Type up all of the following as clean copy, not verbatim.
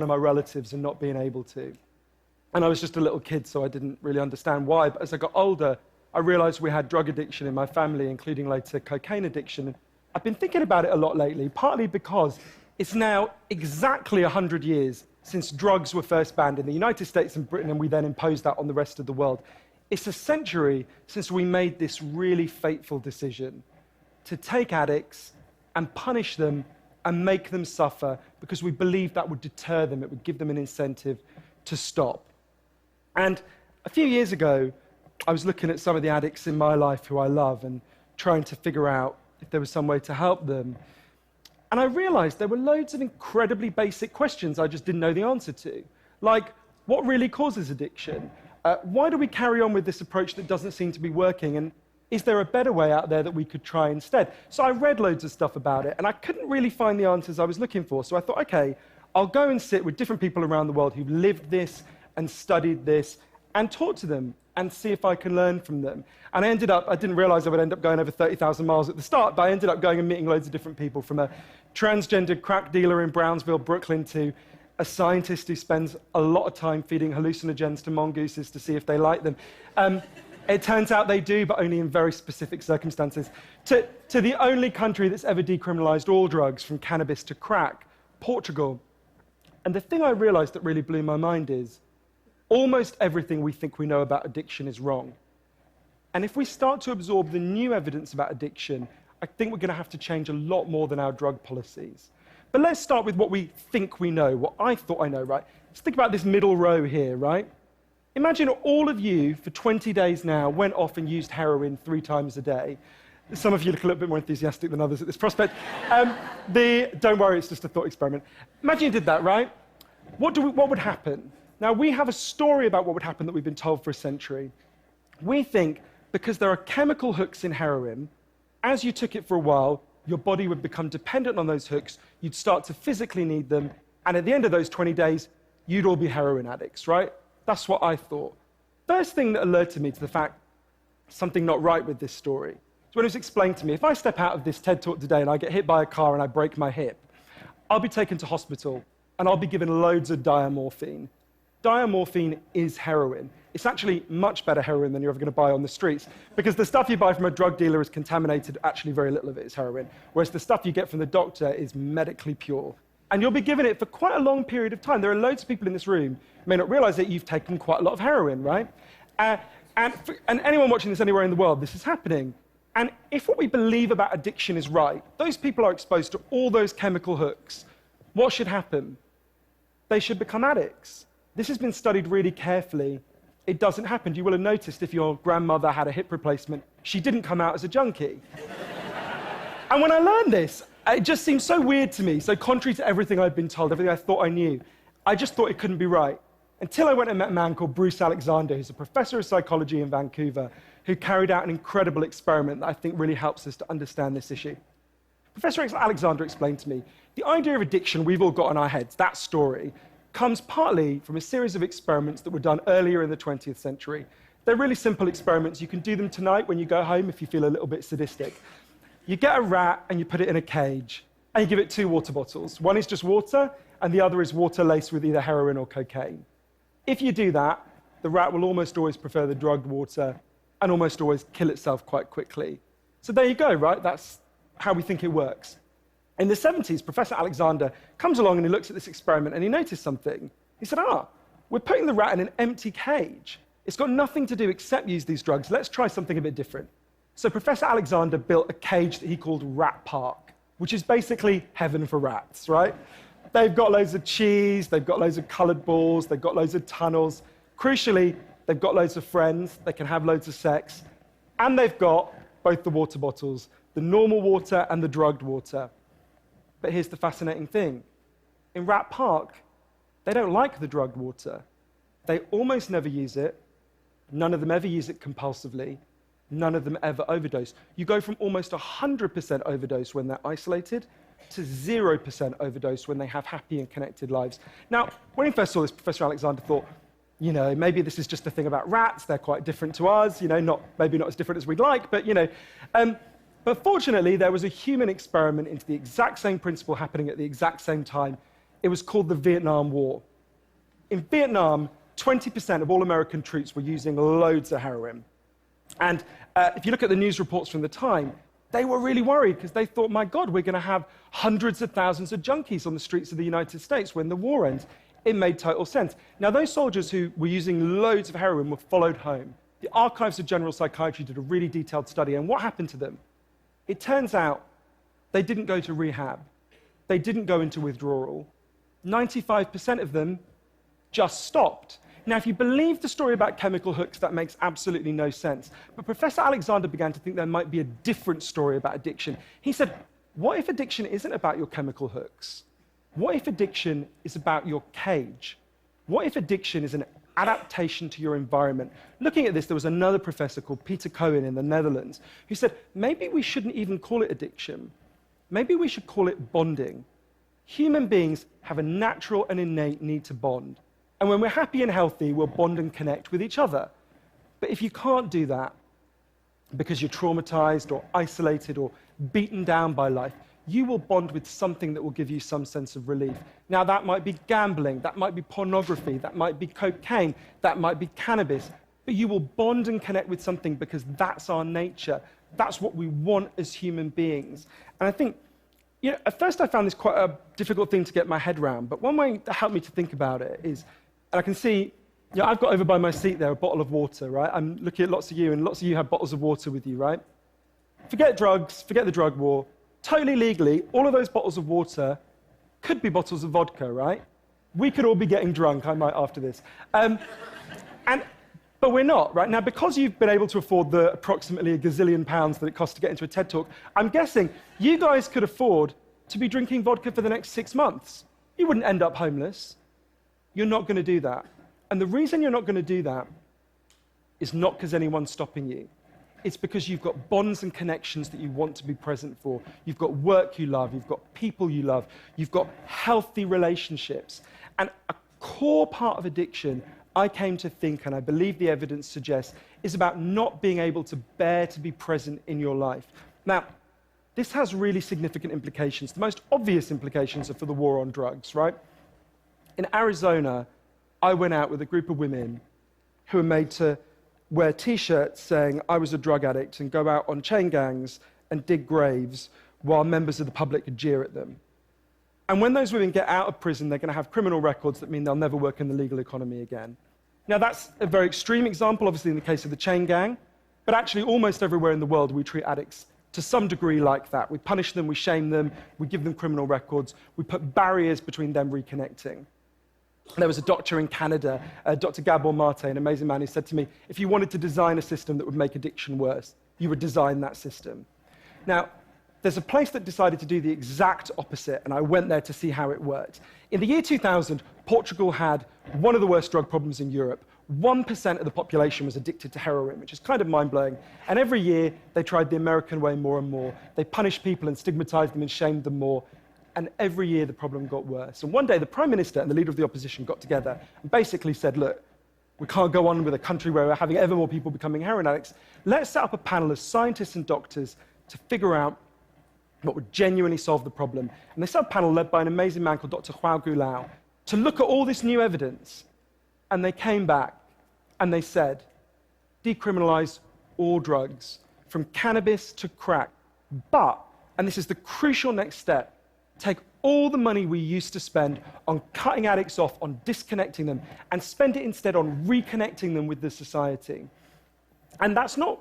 of my relatives and not being able to. And I was just a little kid, so I didn't really understand why. But as I got older, I realized we had drug addiction in my family, including later cocaine addiction. I've been thinking about it a lot lately, partly because it's now exactly 100 years since drugs were first banned in the United States and Britain, and we then imposed that on the rest of the world. It's a century since we made this really fateful decision to take addicts and punish them and make them suffer because we believed that would deter them, it would give them an incentive to stop. And a few years ago, I was looking at some of the addicts in my life who I love and trying to figure out if there was some way to help them. And I realized there were loads of incredibly basic questions I just didn't know the answer to. Like, what really causes addiction? Why do we carry on with this approach that doesn't seem to be working? And is there a better way out there that we could try instead? So I read loads of stuff about it, and I couldn't really find the answers I was looking for. So I thought, okay, I'll go and sit with different people around the world who've lived this and studied this and talk to them and see if I can learn from them. And I didn't realize I would end up going over 30,000 miles at the start, but I ended up going and meeting loads of different people, from a transgender crack dealer in Brownsville, Brooklyn, to a scientist who spends a lot of time feeding hallucinogens to mongooses to see if they like them. It turns out they do, but only in very specific circumstances. To the only country that's ever decriminalized all drugs, from cannabis to crack, Portugal. And the thing I realized that really blew my mind is almost everything we think we know about addiction is wrong. And if we start to absorb the new evidence about addiction, I think we're going to have to change a lot more than our drug policies. But let's start with what we think we know, what I thought I know, right? Let's think about this middle row here, right? Imagine all of you, for 20 days now, went off and used heroin 3 times a day. Some of you look a little bit more enthusiastic than others at this prospect. Don't worry, it's just a thought experiment. Imagine you did that, right? What would happen? Now, we have a story about what would happen that we've been told for a century. We think because there are chemical hooks in heroin, as you took it for a while, your body would become dependent on those hooks, you'd start to physically need them, and at the end of those 20 days, you'd all be heroin addicts, right? That's what I thought. First thing that alerted me to the fact something not right with this story is when it was explained to me, if I step out of this TED Talk today and I get hit by a car and I break my hip, I'll be taken to hospital and I'll be given loads of diamorphine. Diamorphine is heroin. It's actually much better heroin than you're ever going to buy on the streets, because the stuff you buy from a drug dealer is contaminated, actually very little of it is heroin, whereas the stuff you get from the doctor is medically pure. And you'll be given it for quite a long period of time. There are loads of people in this room who may not realize that you've taken quite a lot of heroin, right? And anyone watching this anywhere in the world, this is happening. And if what we believe about addiction is right, those people are exposed to all those chemical hooks. What should happen? They should become addicts. This has been studied really carefully. It doesn't happen. You will have noticed if your grandmother had a hip replacement, she didn't come out as a junkie. And when I learned this, it just seemed so weird to me, so contrary to everything I'd been told, everything I thought I knew. I just thought it couldn't be right. Until I went and met a man called Bruce Alexander, who's a professor of psychology in Vancouver, who carried out an incredible experiment that I think really helps us to understand this issue. Professor Alexander explained to me, the idea of addiction we've all got in our heads, that story, comes partly from a series of experiments that were done earlier in the 20th century. They're really simple experiments. You can do them tonight when you go home if you feel a little bit sadistic. You get a rat and you put it in a cage, and you give it 2 water bottles. One is just water, and the other is water laced with either heroin or cocaine. If you do that, the rat will almost always prefer the drugged water and almost always kill itself quite quickly. So there you go, right? That's how we think it works. In the 70s, Professor Alexander comes along and he looks at this experiment and he noticed something. He said, we're putting the rat in an empty cage. It's got nothing to do except use these drugs. Let's try something a bit different. So Professor Alexander built a cage that he called Rat Park, which is basically heaven for rats, right? They've got loads of cheese, they've got loads of colored balls, they've got loads of tunnels. Crucially, they've got loads of friends, they can have loads of sex, and they've got both the water bottles, the normal water and the drugged water. But here's the fascinating thing. In Rat Park, they don't like the drugged water. They almost never use it. None of them ever use it compulsively. None of them ever overdose. You go from almost 100% overdose when they're isolated to 0% overdose when they have happy and connected lives. Now, when he first saw this, Professor Alexander thought, maybe this is just a thing about rats. They're quite different to us, maybe not as different as we'd like, but, But fortunately, there was a human experiment into the exact same principle happening at the exact same time. It was called the Vietnam War. In Vietnam, 20% of all American troops were using loads of heroin. And if you look at the news reports from the time, they were really worried because they thought, my God, we're going to have hundreds of thousands of junkies on the streets of the United States when the war ends. It made total sense. Now, those soldiers who were using loads of heroin were followed home. The Archives of General Psychiatry did a really detailed study, and what happened to them? It turns out they didn't go to rehab. They didn't go into withdrawal. 95% of them just stopped. Now, if you believe the story about chemical hooks, that makes absolutely no sense. But Professor Alexander began to think there might be a different story about addiction. He said, what if addiction isn't about your chemical hooks? What if addiction is about your cage? What if addiction is an adaptation to your environment? Looking at this, there was another professor called Peter Cohen in the Netherlands who said, maybe we shouldn't even call it addiction. Maybe we should call it bonding. Human beings have a natural and innate need to bond. And when we're happy and healthy, we'll bond and connect with each other. But if you can't do that because you're traumatized or isolated or beaten down by life, you will bond with something that will give you some sense of relief. Now, that might be gambling, that might be pornography, that might be cocaine, that might be cannabis, but you will bond and connect with something because that's our nature. That's what we want as human beings. And I think, at first I found this quite a difficult thing to get my head around, but one way that helped me to think about it is, and I can see, I've got over by my seat there a bottle of water, right? I'm looking at lots of you, and lots of you have bottles of water with you, right? Forget drugs, forget the drug war. Totally legally, all of those bottles of water could be bottles of vodka, right? We could all be getting drunk, I might after this. But we're not, right? Now, because you've been able to afford the approximately a gazillion pounds that it costs to get into a TED Talk, I'm guessing you guys could afford to be drinking vodka for the next 6 months. You wouldn't end up homeless. You're not going to do that. And the reason you're not going to do that is not because anyone's stopping you. It's because you've got bonds and connections that you want to be present for. You've got work you love. You've got people you love. You've got healthy relationships. And a core part of addiction, I came to think, and I believe the evidence suggests, is about not being able to bear to be present in your life. Now, this has really significant implications. The most obvious implications are for the war on drugs, right? In Arizona, I went out with a group of women who were made to wear T-shirts saying I was a drug addict and go out on chain gangs and dig graves while members of the public could jeer at them. And when those women get out of prison, they're going to have criminal records that mean they'll never work in the legal economy again. Now, that's a very extreme example, obviously, in the case of the chain gang, but actually almost everywhere in the world we treat addicts to some degree like that. We punish them, we shame them, we give them criminal records, we put barriers between them reconnecting. There was a doctor in Canada, Dr. Gabor Mate, an amazing man, who said to me, if you wanted to design a system that would make addiction worse, you would design that system. Now, there's a place that decided to do the exact opposite, and I went there to see how it worked. In the year 2000, Portugal had one of the worst drug problems in Europe. 1% of the population was addicted to heroin, which is kind of mind-blowing. And every year, they tried the American way more and more. They punished people and stigmatized them and shamed them more. And every year, the problem got worse. And one day, the Prime Minister and the leader of the opposition got together and basically said, look, we can't go on with a country where we're having ever more people becoming heroin addicts. Let's set up a panel of scientists and doctors to figure out what would genuinely solve the problem. And they set up a panel led by an amazing man called Dr. João Goulão to look at all this new evidence. And they came back and they said, decriminalize all drugs, from cannabis to crack. But, and this is the crucial next step, take all the money we used to spend on cutting addicts off, on disconnecting them, and spend it instead on reconnecting them with the society. And that's not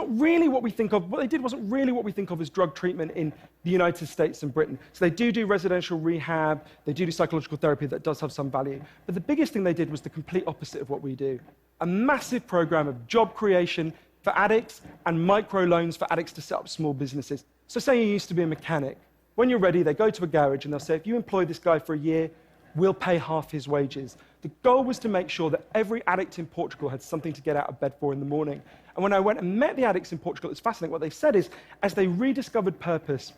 really what we think of. What they did wasn't really what we think of as drug treatment in the United States and Britain. So they do residential rehab, they do psychological therapy that does have some value. But the biggest thing they did was the complete opposite of what we do. A massive program of job creation for addicts and microloans for addicts to set up small businesses. So say you used to be a mechanic. When you're ready, they go to a garage and they'll say, if you employ this guy for a year, we'll pay half his wages. The goal was to make sure that every addict in Portugal had something to get out of bed for in the morning. And when I went and met the addicts in Portugal, it's fascinating. What they said is, as they rediscovered purpose,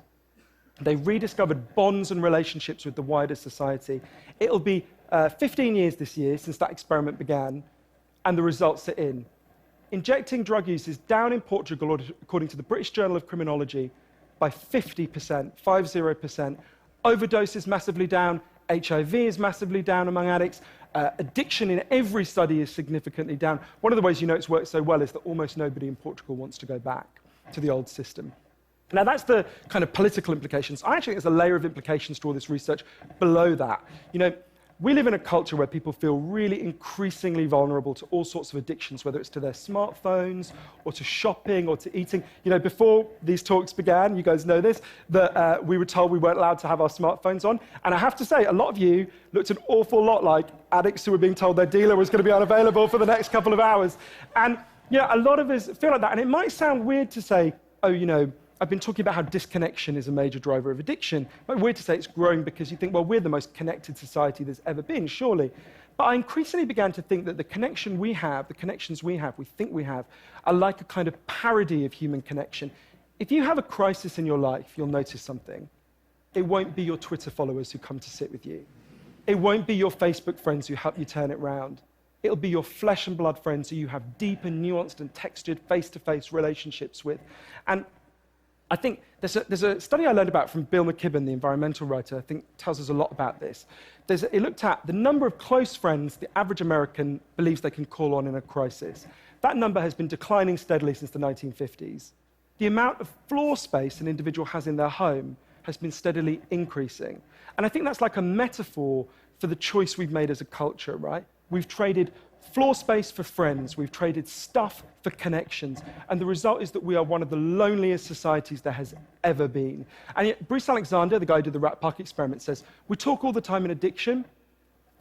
they rediscovered bonds and relationships with the wider society. It'll be 15 years this year since that experiment began, and the results are in. Injecting drug use is down in Portugal, according to the British Journal of Criminology, by 50%, 50%. Overdoses massively down, HIV is massively down among addicts. Addiction in every study is significantly down. One of the ways you know it's worked so well is that almost nobody in Portugal wants to go back to the old system. Now, that's the kind of political implications. I actually think there's a layer of implications to all this research below that. You know, we live in a culture where people feel really increasingly vulnerable to all sorts of addictions, whether it's to their smartphones or to shopping or to eating. You know, before these talks began, you guys know this, that we were told we weren't allowed to have our smartphones on. And I have to say, a lot of you looked an awful lot like addicts who were being told their dealer was going to be unavailable for the next couple of hours. And yeah, a lot of us feel like that. And it might sound weird to say, oh, you know, I've been talking about how disconnection is a major driver of addiction. It might be weird to say it's growing because you think, well, we're the most connected society there's ever been, surely. But I increasingly began to think that the connection we have, the connections we have, we think we have, are like a kind of parody of human connection. If you have a crisis in your life, you'll notice something. It won't be your Twitter followers who come to sit with you. It won't be your Facebook friends who help you turn it round. It'll be your flesh and blood friends who you have deep and nuanced and textured face-to-face relationships with. And I think there's a study I learned about from Bill McKibben, the environmental writer, I think tells us a lot about this. It looked at the number of close friends the average American believes they can call on in a crisis. That number has been declining steadily since the 1950s. The amount of floor space an individual has in their home has been steadily increasing. And I think that's like a metaphor for the choice we've made as a culture, right? We've traded floor space for friends, we've traded stuff for connections, and the result is that we are one of the loneliest societies there has ever been. And yet, Bruce Alexander, the guy who did the Rat Park experiment, says, we talk all the time in addiction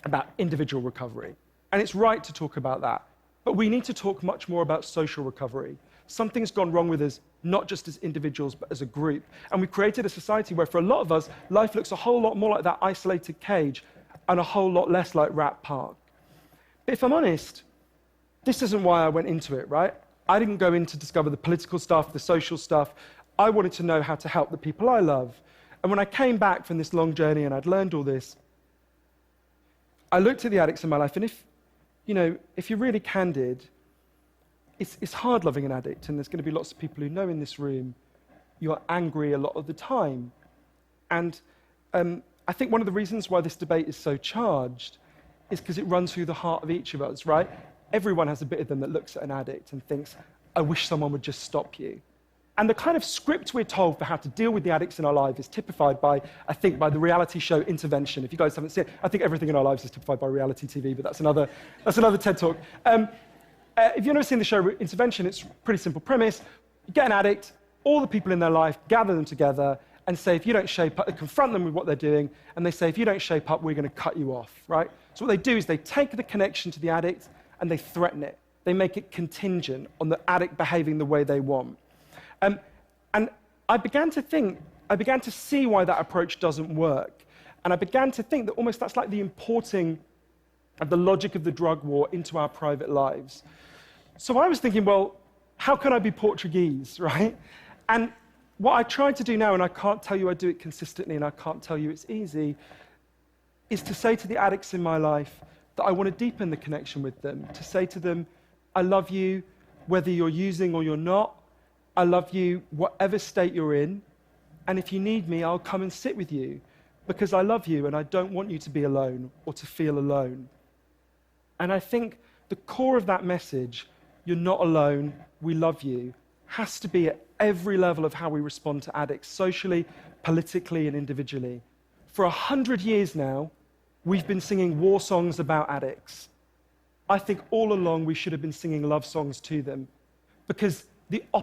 about individual recovery, and it's right to talk about that, but we need to talk much more about social recovery. Something's gone wrong with us, not just as individuals, but as a group, and we created a society where, for a lot of us, life looks a whole lot more like that isolated cage and a whole lot less like Rat Park. But if I'm honest, this isn't why I went into it, right? I didn't go in to discover the political stuff, the social stuff. I wanted to know how to help the people I love. And when I came back from this long journey and I'd learned all this, I looked at the addicts in my life, and if you're really candid, it's hard loving an addict, and there's going to be lots of people who know in this room you're angry a lot of the time. And I think one of the reasons why this debate is so charged is because it runs through the heart of each of us, right? Everyone has a bit of them that looks at an addict and thinks, I wish someone would just stop you. And the kind of script we're told for how to deal with the addicts in our life is typified by, I think, by the reality show Intervention. If you guys haven't seen it, I think everything in our lives is typified by reality TV, but that's another TED Talk. If you've never seen the show Intervention, it's a pretty simple premise. You get an addict, all the people in their life, gather them together, and say, if you don't shape up, confront them with what they're doing, and they say, if you don't shape up, we're going to cut you off, right? So what they do is they take the connection to the addict and they threaten it. They make it contingent on the addict behaving the way they want. And I began to see why that approach doesn't work. And I began to think that almost that's like the importing of the logic of the drug war into our private lives. So I was thinking, well, how can I be Portuguese, right? And what I try to do now, and I can't tell you I do it consistently, and I can't tell you it's easy, is to say to the addicts in my life that I want to deepen the connection with them, to say to them, I love you whether you're using or you're not. I love you whatever state you're in, and if you need me, I'll come and sit with you because I love you and I don't want you to be alone or to feel alone. And I think the core of that message, you're not alone, we love you, has to be at every level of how we respond to addicts, socially, politically, and individually. For 100 years now, we've been singing war songs about addicts. I think all along we should have been singing love songs to them, because the